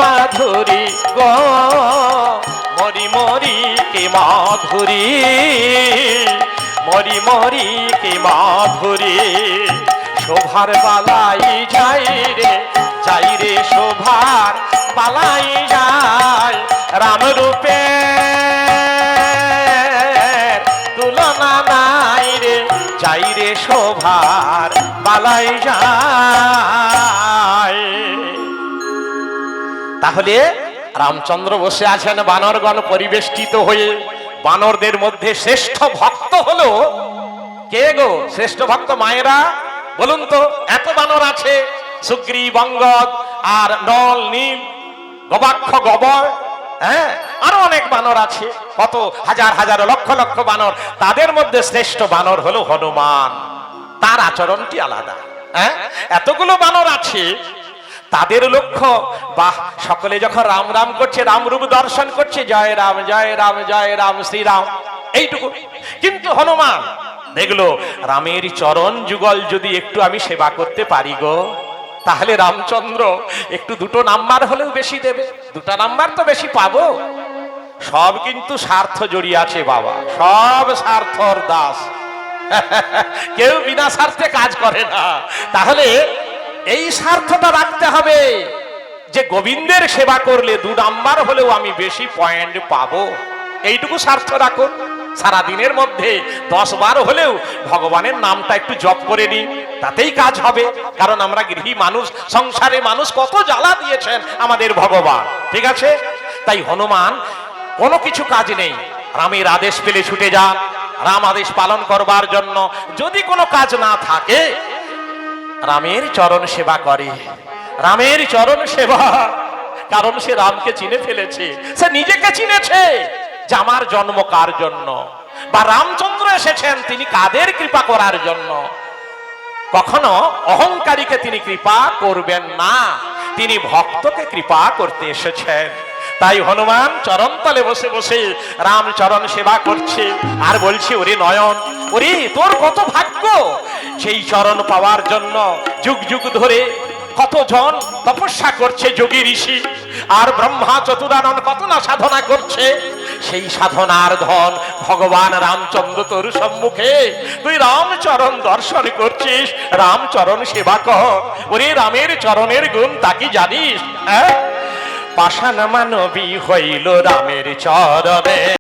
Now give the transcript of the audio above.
মাধুরী গো, মরি মরি কি মাধুরী, মরি মরি কি মাধুরী। শোভার বালাই যাই রে, যাই রে শোভার বালাই যায়, রামরূপে তুলনা নাই রে, যাই রে শোভার বালাই যায়। তাহলে রামচন্দ্র বসে আছেন বানরগণ পরিবেষ্টিত হয়ে। বানরদের মধ্যে শ্রেষ্ঠ ভক্ত হলো কে গো? শ্রেষ্ঠ ভক্ত মায়েরা বলুন তো। এত বানর আছে, সুগ্রীব, অঙ্গদ, আর নল, নীল, গবাক্ষ, গবর, হ্যাঁ, আরো অনেক বানর আছে, কত হাজার হাজার লক্ষ লক্ষ বানর। তাদের মধ্যে শ্রেষ্ঠ বানর হলো হনুমান। তার আচরণটি আলাদা। হ্যাঁ, এতগুলো বানর আছে, তাদের লক্ষ্য বাহ, সকলে যখন রাম রাম করছে, রামরূপ দর্শন করছে, জয় রাম জয় রাম জয় রাম শ্রীরাম, এইটুকু। কিন্তু হনুমান দেখলো রামের চরণ যুগল যদি একটু আমি সেবা করতে পারি গো, তাহলে রামচন্দ্র একটু দুটো নাম্বার হলেও বেশি দেবে। দুটো নাম্বার তো বেশি পাবো। সব কিন্তু স্বার্থ জড়িয়ে আছে বাবা, সব স্বার্থর দাস। কেউ বিনা স্বার্থে কাজ করে না। তাহলে এই স্বার্থটা রাখতে হবে যে গোবিন্দের সেবা করলে 2 নাম্বার হলেও আমি বেশি পয়েন্ট পাবো। এইটুকু স্বার্থ রাখুন। সারা দিনের মধ্যে 10 বার হলেও ভগবানের নামটা একটু জপ করে নিন, তাতেই কাজ হবে। কারণ আমরা গৃহী মানুষ, সংসারে মানুষ, কত জ্বালা দিয়েছেন আমাদের ভগবান, ঠিক আছে? তাই হনুমান কোনো কিছু কাজ নেই, রামের আদেশ পেলে ছুটে যান রাম আদেশ পালন করবার জন্য। যদি কোনো কাজ না থাকে রামের চরণ সেবা করে। রামের চরণ সেবা, কারণ সে রামকে চিনে ফেলেছে, সে নিজেকে চিনেছে যে আমার জন্ম কার জন্য, বা রামচন্দ্র এসেছেন তিনি কাদের কৃপা করার জন্য। কখনো অহংকারীকে তিনি কৃপা করবেন না, তিনি ভক্তকে কৃপা করতে এসেছেন। তাই হনুমান চরণ তলে বসে বসে রাম চরণ সেবা করছে আর বলছে, ওরে নয়ন, ওরে তোর কত ভাগ্য, সেই চরণ পাওয়ার জন্য যুগ যুগ ধরে কতজন তপস্যা করছে, যোগী ঋষি আর ব্রহ্মা চতুরানন কত না সাধনা করছে। সেই সাধনার ধন ভগবান রামচন্দ্র তোর সম্মুখে, তুই রামচরণ দর্শন করছিস, রামচরণ সেবা কর। ওরে রামের চরণের গুণ তা কি জানিস? হ্যাঁ, পাষাণ মানবী হইল রামের চরণে।